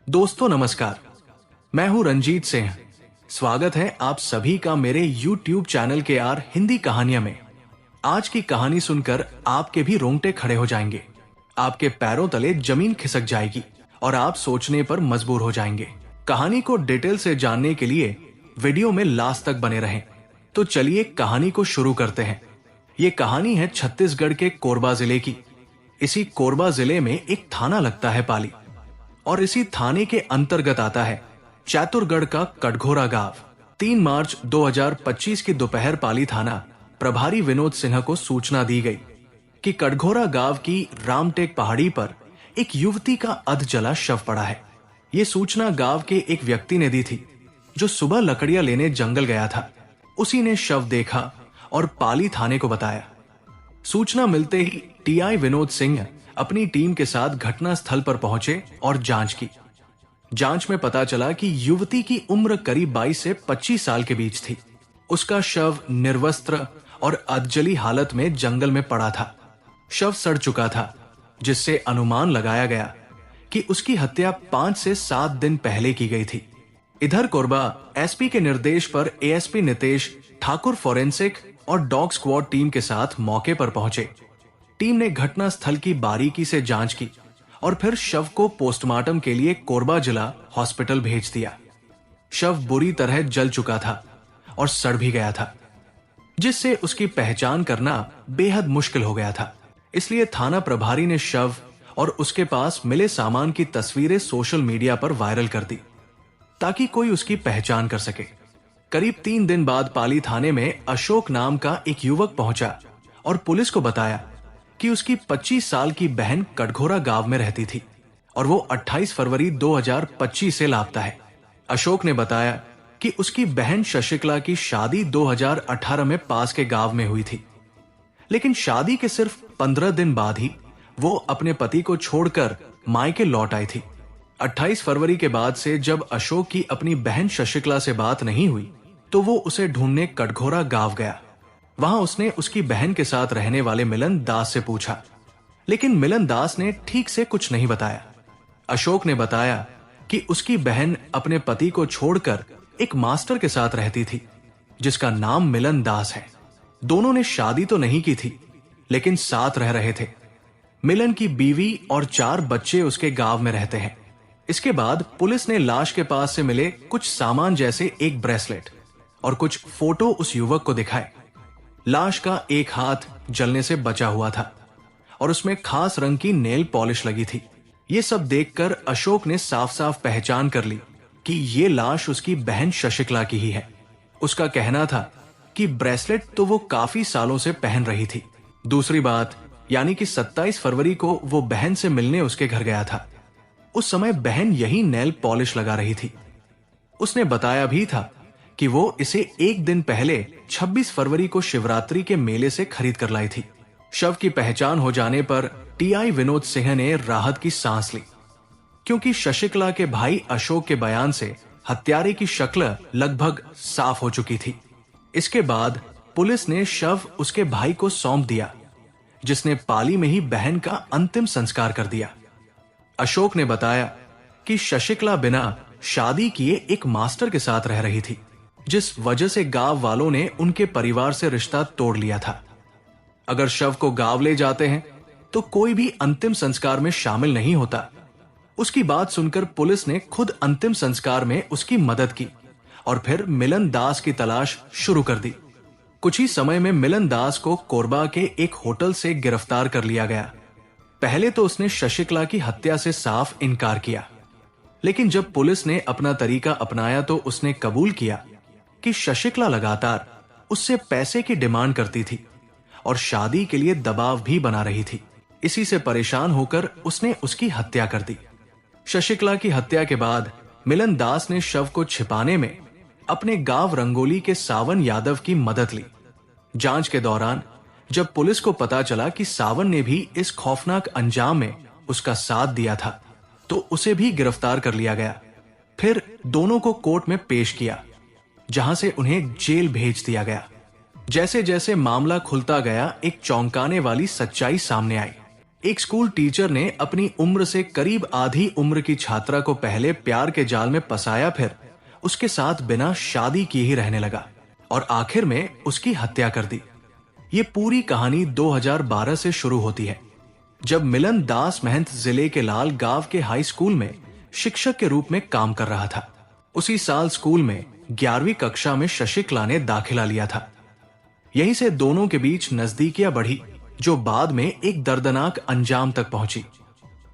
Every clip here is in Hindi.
दोस्तों नमस्कार, मैं हूं रंजीत सिंह। स्वागत है आप सभी का मेरे YouTube चैनल के आर हिंदी कहानियां में। आज की कहानी सुनकर आपके भी रोंगटे खड़े हो जाएंगे, आपके पैरों तले जमीन खिसक जाएगी और आप सोचने पर मजबूर हो जाएंगे। कहानी को डिटेल से जानने के लिए वीडियो में लास्ट तक बने रहें। तो चलिए कहानी को शुरू करते हैं। ये कहानी है छत्तीसगढ़ के कोरबा जिले की। इसी कोरबा जिले में एक थाना लगता है पाली, और इसी थाने के अंतर्गत आता है चैतुरगढ़ का कटघोरा गांव। 3 मार्च 2025 की दोपहर पाली थाना प्रभारी विनोद सिन्हा को सूचना दी गई कि कटघोरा गांव की रामटेक पहाड़ी पर एक युवती का अध जला शव पड़ा है। ये सूचना गांव के एक व्यक्ति ने दी थी जो सुबह लकड़ियां लेने जंगल गया था। उसी ने शव देखा और पाली थाने को बताया। सूचना मिलते ही टीआई विनोद सिंह अपनी टीम के साथ घटना स्थल पर पहुंचे और जांच की। जांच में पता चला कि युवती की उम्र करीब 22 से 25 साल के बीच थी। उसका शव निर्वस्त्र और अधजली हालत में जंगल में पड़ा था। शव सड़ चुका था, जिससे अनुमान लगाया गया कि उसकी हत्या 5 से 7 दिन पहले की गई थी। इधर कोरबा एसपी के निर्देश पर एएसपी नितेश ठाकुर फॉरेंसिक और डॉग स्क्वाड टीम के साथ मौके पर पहुंचे। टीम ने घटना स्थल की बारीकी से जांच की और फिर शव को पोस्टमार्टम के लिए कोरबा जिला हॉस्पिटल भेज दिया। शव बुरी तरह जल चुका था और सड़ भी गया था, जिससे उसकी पहचान करना बेहद मुश्किल हो गया था। इसलिए थाना प्रभारी ने शव और उसके पास मिले सामान की तस्वीरें सोशल मीडिया पर वायरल कर दी ताकि कोई उसकी पहचान कर सके। करीब 3 दिन बाद पाली थाने में अशोक नाम का एक युवक पहुंचा और पुलिस को बताया कि उसकी 25 साल की बहन कटघोरा गांव में रहती थी और वो 28 फरवरी 2025 से लापता है। अशोक ने बताया कि उसकी बहन शशिकला की शादी 2018 में पास के गांव में हुई थी, लेकिन शादी के सिर्फ 15 दिन बाद ही वो अपने पति को छोड़कर मायके लौट आई थी। 28 फरवरी के बाद से जब अशोक की अपनी बहन शशिकला से बात नहीं हुई तो वो उसे ढूंढने कटघोरा गांव गया। वहां उसने उसकी बहन के साथ रहने वाले मिलन दास से पूछा, लेकिन मिलन दास ने ठीक से कुछ नहीं बताया। अशोक ने बताया कि उसकी बहन अपने पति को छोड़कर एक मास्टर के साथ रहती थी जिसका नाम मिलन दास है। दोनों ने शादी तो नहीं की थी, लेकिन साथ रह रहे थे। मिलन की बीवी और 4 बच्चे उसके गांव में रहते हैं। इसके बाद पुलिस ने लाश के पास से मिले कुछ सामान जैसे एक ब्रेसलेट और कुछ फोटो उस युवक को दिखाए। लाश का एक हाथ जलने से बचा हुआ था और उसमें खास रंग की नेल पॉलिश लगी थी। ये सब देखकर अशोक ने साफ साफ पहचान कर ली कि ये लाश उसकी बहन शशिकला की ही है। उसका कहना था कि ब्रेसलेट तो वो काफी सालों से पहन रही थी। दूसरी बात, यानी कि 27 फरवरी को वो बहन से मिलने उसके घर गया था। उस समय बहन यही नेल पॉलिश लगा रही थी। उसने बताया भी था कि वो इसे एक दिन पहले 26 फरवरी को शिवरात्रि के मेले से खरीद कर लाई थी। शव की पहचान हो जाने पर टीआई विनोद सिंह ने राहत की सांस ली, क्योंकि शशिकला के भाई अशोक के बयान से हत्यारे की शक्ल लगभग साफ हो चुकी थी। इसके बाद पुलिस ने शव उसके भाई को सौंप दिया, जिसने पाली में ही बहन का अंतिम संस्कार कर दिया। अशोक ने बताया कि शशिकला बिना शादी किए एक मास्टर के साथ रह रही थी, जिस वजह से गांव वालों ने उनके परिवार से रिश्ता तोड़ लिया था। अगर शव को गांव ले जाते हैं तो कोई भी अंतिम संस्कार में शामिल नहीं होता। उसकी बात सुनकर पुलिस ने खुद अंतिम संस्कार में उसकी मदद की और फिर मिलन दास की तलाश शुरू कर दी। कुछ ही समय में मिलन दास को कोरबा के एक होटल से गिरफ्तार कर लिया गया। पहले तो उसने शशिकला की हत्या से साफ इनकार किया, लेकिन जब पुलिस ने अपना तरीका अपनाया तो उसने कबूल किया कि शशिकला लगातार उससे पैसे की डिमांड करती थी और शादी के लिए दबाव भी बना रही थी। इसी से परेशान होकर उसने उसकी हत्या कर दी। शशिकला की हत्या के बाद मिलन दास ने शव को छिपाने में अपने गांव रंगोली के सावन यादव की मदद ली। जांच के दौरान जब पुलिस को पता चला कि सावन ने भी इस खौफनाक अंजाम में उसका साथ दिया था, तो उसे भी गिरफ्तार कर लिया गया। फिर दोनों को कोर्ट में पेश किया, जहां से उन्हें जेल भेज दिया गया। जैसे जैसे मामला खुलता गया, एक चौंकाने वाली सच्चाई सामने आई। एक स्कूल टीचर ने अपनी उम्र से करीब आधी उम्र की छात्रा को पहले प्यार के जाल में फंसाया, फिर उसके साथ बिना शादी किए ही रहने लगा और आखिर में उसकी हत्या कर दी। ये पूरी कहानी 2012 से शुरू होती है, जब मिलन दास महंत जिले के लाल गांव के हाई स्कूल में शिक्षक के रूप में काम कर रहा था। उसी साल स्कूल में 11वीं कक्षा में शशिकला ने दाखिला लिया था। यहीं से दोनों के बीच नजदीकियां बढ़ी, जो बाद में एक दर्दनाक अंजाम तक पहुंची।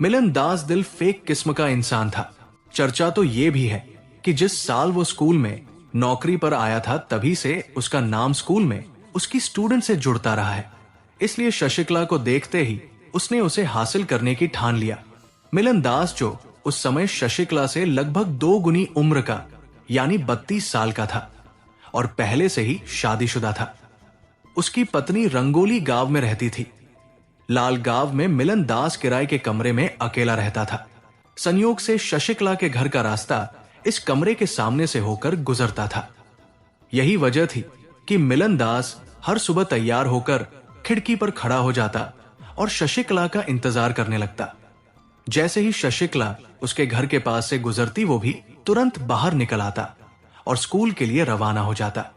मिलन दास दिल फेक किस्म का इंसान था। चर्चा तो ये भी है कि जिस साल वो स्कूल में नौकरी पर आया था, तभी से उसका नाम स्कूल में उसकी स्टूडेंट से जुड़ता रहा है। इसलिए शशिकला को देखते ही उसने उसे हासिल करने की ठान लिया। मिलन दास, जो उस समय शशिकला से लगभग 2 गुनी उम्र का यानी 32 साल का था और पहले से ही शादीशुदा था। उसकी पत्नी रंगोली गांव में रहती थी। लाल गांव में मिलन दास किराए के कमरे में अकेला रहता था। संयोग से शशिकला के घर का रास्ता इस कमरे के सामने से होकर गुजरता था। यही वजह थी कि मिलन दास हर सुबह तैयार होकर खिड़की पर खड़ा हो जाता और शशिकला का इंतजार करने लगता। जैसे ही शशिकला उसके घर के पास से गुजरती, वो भी तुरंत बाहर निकल आता और स्कूल के लिए रवाना हो जाता।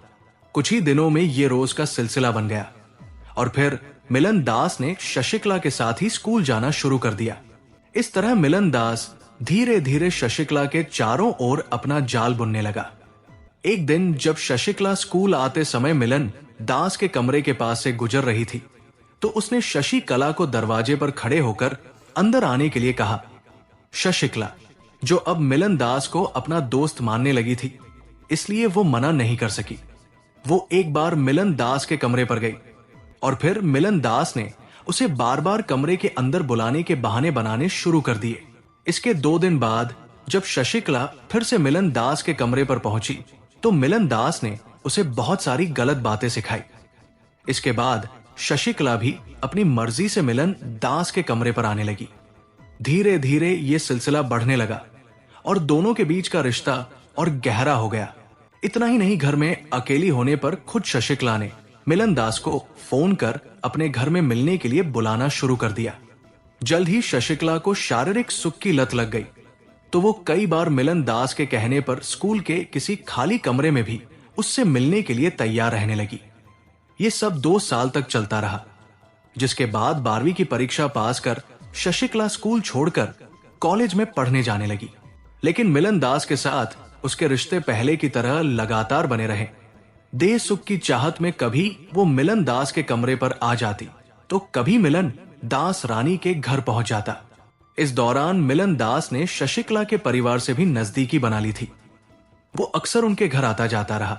कुछ ही दिनों में ये रोज का सिलसिला बन गया और फिर मिलन दास ने शशिकला के साथ ही स्कूल जाना शुरू कर दिया। इस तरह मिलन दास धीरे धीरे शशिकला के चारों ओर अपना जाल बुनने लगा। एक दिन जब शशिकला स्कूल आते समय मिलन दास के कमरे के पास से गुजर रही थी, तो उसने शशिकला को दरवाजे पर खड़े होकर अंदर आने के लिए कहा। शशिकला, जो अब मिलन दास को अपना दोस्त मानने लगी थी, इसलिए वो मना नहीं कर सकी। वो एक बार मिलन दास के कमरे पर गई और फिर मिलन दास ने उसे बार बार कमरे के अंदर बुलाने के बहाने बनाने शुरू कर दिए। इसके 2 दिन बाद जब शशिकला फिर से मिलन दास के कमरे पर पहुंची, तो मिलन दास ने उसे बहुत सारी गलत बातें सिखाई। इसके बाद शशिकला भी अपनी मर्जी से मिलन दास के कमरे पर आने लगी। धीरे धीरे ये सिलसिला बढ़ने लगा और दोनों के बीच का रिश्ता और गहरा हो गया। इतना ही नहीं, घर में अकेली होने पर खुद शशिकला ने मिलन दास को फोन कर अपने घर में मिलने के लिए बुलाना शुरू कर दिया। जल्द ही शशिकला को शारीरिक सुख की लत लग गई, तो वो कई बार मिलन दास के कहने पर स्कूल के किसी खाली कमरे में भी उससे मिलने के लिए तैयार रहने लगी। ये सब 2 साल तक चलता रहा, जिसके बाद 12वीं की परीक्षा पास कर शशिकला स्कूल छोड़कर कॉलेज में पढ़ने जाने लगी। लेकिन मिलन दास के साथ उसके रिश्ते पहले की तरह लगातार बने रहे। देह सुख की चाहत में कभी वो मिलन दास के कमरे पर आ जाती, तो कभी मिलन दास रानी के घर पहुंच जाता। इस दौरान मिलन दास ने शशिकला के परिवार से भी नजदीकी बना ली थी। वो अक्सर उनके घर आता जाता रहा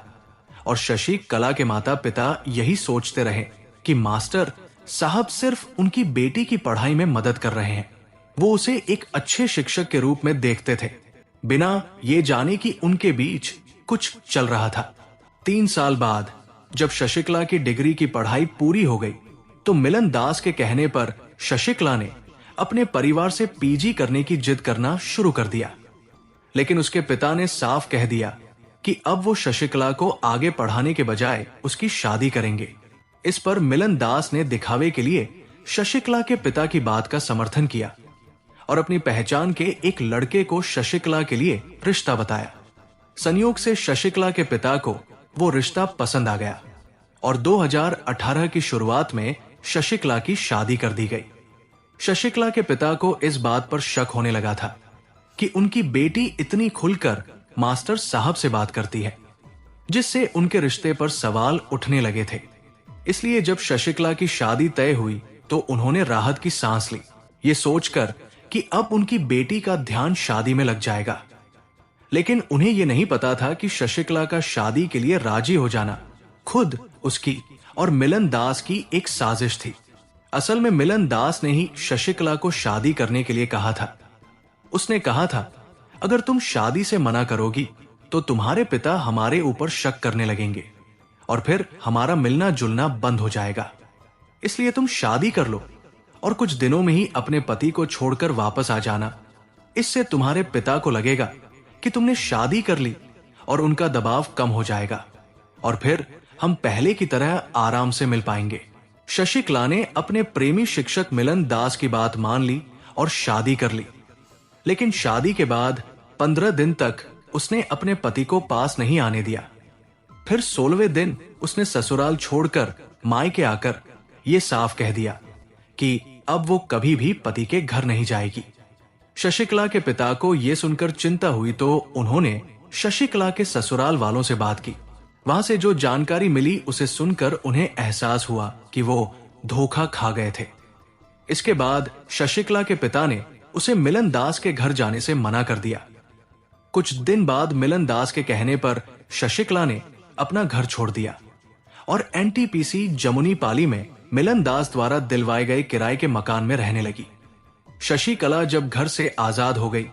और शशिकला के माता पिता यही सोचते रहे कि मास्टर साहब सिर्फ उनकी बेटी की पढ़ाई में मदद कर रहे हैं। वो उसे एक अच्छे शिक्षक के रूप में देखते थे, बिना ये जाने कि उनके बीच कुछ चल रहा था। 3 साल बाद जब शशिकला की डिग्री की पढ़ाई पूरी हो गई, तो मिलन दास के कहने पर शशिकला ने अपने परिवार से पीजी करने की जिद करना शुरू कर दिया। लेकिन उसके पिता ने साफ कह दिया कि अब वो शशिकला को आगे पढ़ाने के बजाय उसकी शादी करेंगे। इस पर मिलन दास ने दिखावे के लिए शशिकला के पिता की बात का समर्थन किया और अपनी पहचान के एक लड़के को शशिकला के लिए रिश्ता बताया। संयोग से शशिकला के पिता को वो रिश्ता पसंद आ गया और 2018 की शुरुआत में शशिकला की शादी कर दी गई। शशिकला के पिता को इस बात पर शक होने लगा था कि उनकी बेटी इतनी खुलकर मास्टर साहब से बात करती है, जिससे उनके रिश्ते पर सवाल उठने लगे थे। इसलिए जब शशिकला की शादी तय हुई, तो उन्होंने राहत की सांस ली, ये सोचकर कि अब उनकी बेटी का ध्यान शादी में लग जाएगा। लेकिन उन्हें यह नहीं पता था कि शशिकला का शादी के लिए राजी हो जाना खुद उसकी और मिलन दास की एक साजिश थी। असल में मिलन दास ने ही शशिकला को शादी करने के लिए कहा था। उसने कहा था, अगर तुम शादी से मना करोगी तो तुम्हारे पिता हमारे ऊपर शक करने लगेंगे और फिर हमारा मिलना जुलना बंद हो जाएगा। इसलिए तुम शादी कर लो और कुछ दिनों में ही अपने पति को छोड़कर वापस आ जाना। इससे तुम्हारे पिता को लगेगा कि तुमने शादी कर ली और उनका दबाव कम हो जाएगा और फिर हम पहले की तरह आराम से मिल पाएंगे। शशिकला ने अपने प्रेमी शिक्षक मिलन दास की बात मान ली और शादी कर ली। लेकिन शादी के बाद 15 दिन तक उसने अपने पति को पास नहीं आने दिया। फिर 16वें दिन उसने ससुराल छोड़कर मायके आकर यह साफ कह दिया कि अब वो कभी भी पति के घर नहीं जाएगी। शशिकला के पिता को यह सुनकर चिंता हुई तो उन्होंने शशिकला के ससुराल वालों से बात की। वहां से जो जानकारी मिली उसे सुनकर उन्हें एहसास हुआ कि वो धोखा खा गए थे। इसके बाद शशिकला के पिता ने उसे मिलन दास के घर जाने से मना कर दिया। कुछ दिन बाद मिलन दास के कहने पर शशिकला ने अपना घर छोड़ दिया और एनटीपीसी जमुनी पाली में मिलन दास द्वारा दिलवाए गए किराए के मकान में रहने लगी। शशिकला जब घर से आजाद हो गई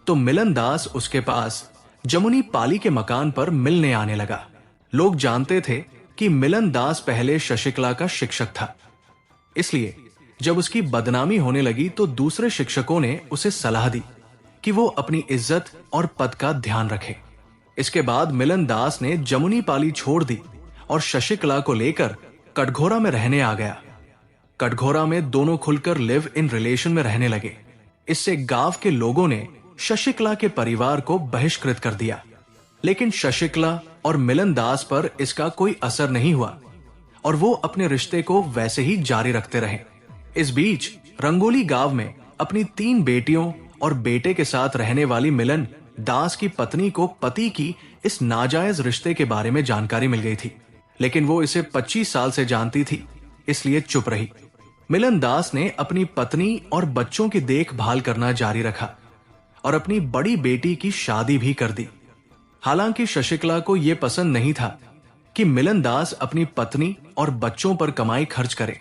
तो मिलन दास उसके पास जमुनी पाली के मकान पर मिलने आने लगा। लोग जानते थे कि मिलन दास पहले शशिकला का शिक्षक था, इसलिए जब उसकी बदनामी होने लगी तो दूसरे शिक्षकों ने उसे सलाह दी कि वो अपनी इज्जत और पद का ध्यान रखे। इसके बाद मिलन दास ने जमुनी पाली छोड़ दी और शशिकला को लेकर कटघोरा में रहने आ गया। कटघोरा में दोनों खुलकर लिव इन रिलेशन में रहने लगे। इससे गांव के लोगों ने शशिकला के परिवार को बहिष्कृत कर दिया, लेकिन शशिकला और मिलन दास पर इसका कोई असर नहीं हुआ और वो अपने रिश्ते को वैसे ही जारी रखते रहे। इस बीच रंगोली गांव में अपनी 3 बेटियों और बेटे के साथ रहने वाली मिलन दास की पत्नी को पति की इस नाजायज रिश्ते के बारे में जानकारी मिल गई थी, लेकिन वो इसे 25 साल से जानती थी, इसलिए चुप रही। मिलन दास ने अपनी पत्नी और बच्चों की देखभाल करना जारी रखा और अपनी बड़ी बेटी की शादी भी कर दी। हालांकि शशिकला को यह पसंद नहीं था कि मिलन दास अपनी पत्नी और बच्चों पर कमाई खर्च करे।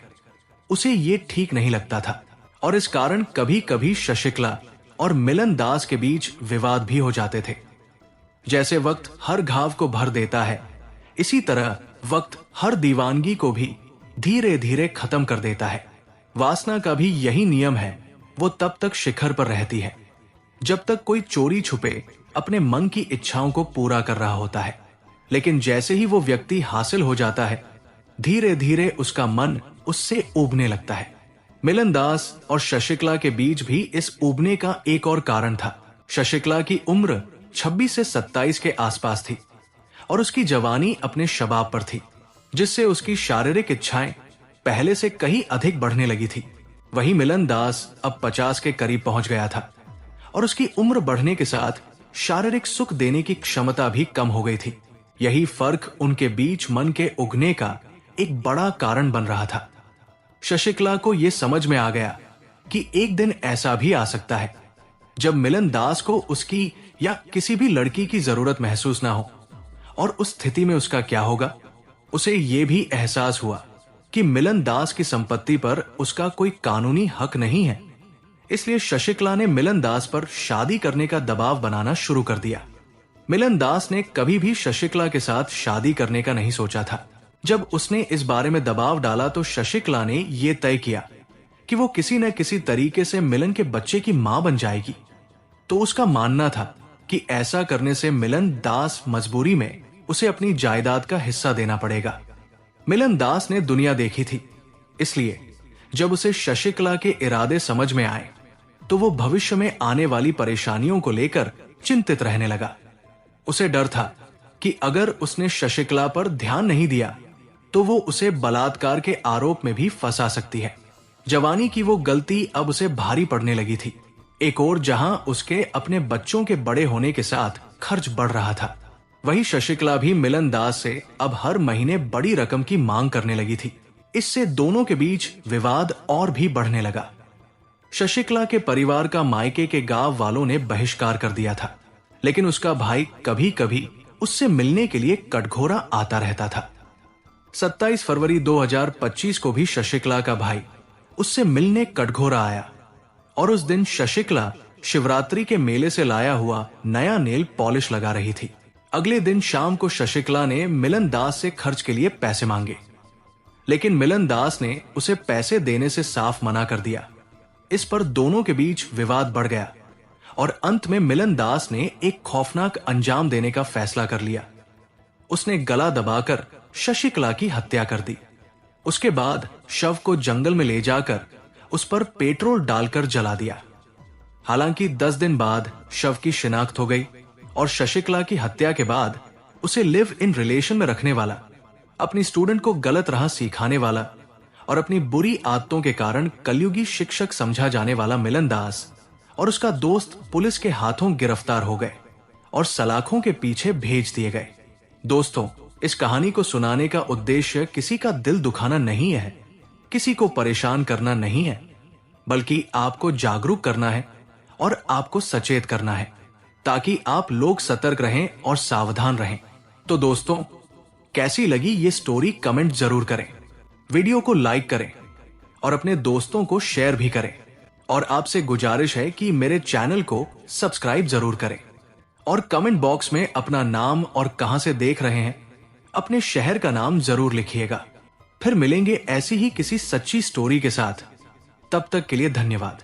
उसे ये ठीक नहीं लगता था और इस कारण कभी कभी शशिकला और मिलन दास के बीच विवाद भी हो जाते थे। जैसे वक्त हर घाव को भर देता है, इसी तरह वक्त हर दीवानगी को भी धीरे धीरे खत्म कर देता है। वासना का भी यही नियम है, वो तब तक शिखर पर रहती है जब तक कोई चोरी छुपे अपने मन की इच्छाओं को पूरा कर रहा होता है, लेकिन जैसे ही वो व्यक्ति हासिल हो जाता है, धीरे धीरे उसका मन उससे ऊबने लगता है। मिलन दास और शशिकला के बीच भी इस ऊबने का एक और कारण था। शशिकला की उम्र 26 से 27 के आसपास थी और उसकी जवानी अपने शबाब पर थी, जिससे उसकी शारीरिक इच्छाएं पहले से कहीं अधिक बढ़ने लगी थी। वहीं मिलन दास अब 50 के करीब पहुंच गया था और उसकी उम्र बढ़ने के साथ शारीरिक सुख देने की क्षमता भी कम हो गई थी। यही फर्क उनके बीच मन के उगने का एक बड़ा कारण बन रहा था। शशिकला को यह समझ में आ गया कि एक दिन ऐसा भी आ सकता है जब मिलन दास को उसकी या किसी भी लड़की की जरूरत महसूस ना हो, और उस स्थिति में उसका क्या होगा। उसे यह भी एहसास हुआ कि मिलन दास की संपत्ति पर उसका कोई कानूनी हक नहीं है, इसलिए शशिकला ने मिलन दास पर शादी करने का दबाव बनाना शुरू कर दिया। मिलन दास ने कभी भी शशिकला के साथ शादी करने का नहीं सोचा था। जब उसने इस बारे में दबाव डाला तो शशिकला ने यह तय किया कि वो किसी न किसी तरीके से मिलन के बच्चे की मां बन जाएगी। तो उसका मानना था कि ऐसा करने से मिलन दास मजबूरी में उसे अपनी जायदाद का हिस्सा देना पड़ेगा। मिलन दास ने दुनिया देखी थी, इसलिए जब उसे शशिकला के इरादे समझ में आए तो वो भविष्य में आने वाली परेशानियों को लेकर चिंतित रहने लगा। उसे डर था कि अगर उसने शशिकला पर ध्यान नहीं दिया तो वो उसे बलात्कार के आरोप में भी फंसा सकती है। जवानी की वो गलती अब उसे भारी पड़ने लगी थी। एक और जहां उसके अपने बच्चों के बड़े होने के साथ खर्च बढ़ रहा था, वहीं शशिकला भी मिलन दास से अब हर महीने बड़ी रकम की मांग करने लगी थी। इससे दोनों के बीच विवाद और भी बढ़ने लगा। शशिकला के परिवार का मायके के गांव वालों ने बहिष्कार कर दिया था, लेकिन उसका भाई कभी कभी उससे मिलने के लिए कटघोरा आता रहता था। 27 फरवरी 2025 को भी शशिकला का भाई उससे मिलने कटघोरा आया और उस दिन शशिकला शिवरात्रि के मेले से लाया हुआ नया नेल पॉलिश लगा रही थी। अगले दिन शाम को शशिकला ने मिलन दास से खर्च के लिए पैसे मांगे, लेकिन मिलन दास ने उसे पैसे देने से साफ मना कर दिया। इस पर दोनों के बीच विवाद बढ़ गया और अंत में मिलन दास ने एक खौफनाक अंजाम देने का फैसला कर लिया। उसने गला दबाकर शशिकला की हत्या कर दी। उसके बाद शव को जंगल में ले जाकर उस पर पेट्रोल डालकर जला दिया। हालांकि 10 दिन बाद शव की शिनाख्त हो गई और शशिकला की हत्या के बाद उसे लिव इन रिलेशन में रखने वाला, अपनी स्टूडेंट को गलत राह सिखाने वाला और अपनी बुरी आदतों के कारण कलयुगी शिक्षक समझा जाने वाला मिलन दास और उसका दोस्त पुलिस के हाथों गिरफ्तार हो गए और सलाखों के पीछे भेज दिए गए। दोस्तों, इस कहानी को सुनाने का उद्देश्य किसी का दिल दुखाना नहीं है, किसी को परेशान करना नहीं है, बल्कि आपको जागरूक करना है और आपको सचेत करना है, ताकि आप लोग सतर्क रहें और सावधान रहें। तो दोस्तों, कैसी लगी ये स्टोरी कमेंट जरूर करें, वीडियो को लाइक करें और अपने दोस्तों को शेयर भी करें। और आपसे गुजारिश है कि मेरे चैनल को सब्सक्राइब जरूर करें और कमेंट बॉक्स में अपना नाम और कहां से देख रहे हैं, अपने शहर का नाम जरूर लिखिएगा। फिर मिलेंगे ऐसी ही किसी सच्ची स्टोरी के साथ। तब तक के लिए धन्यवाद।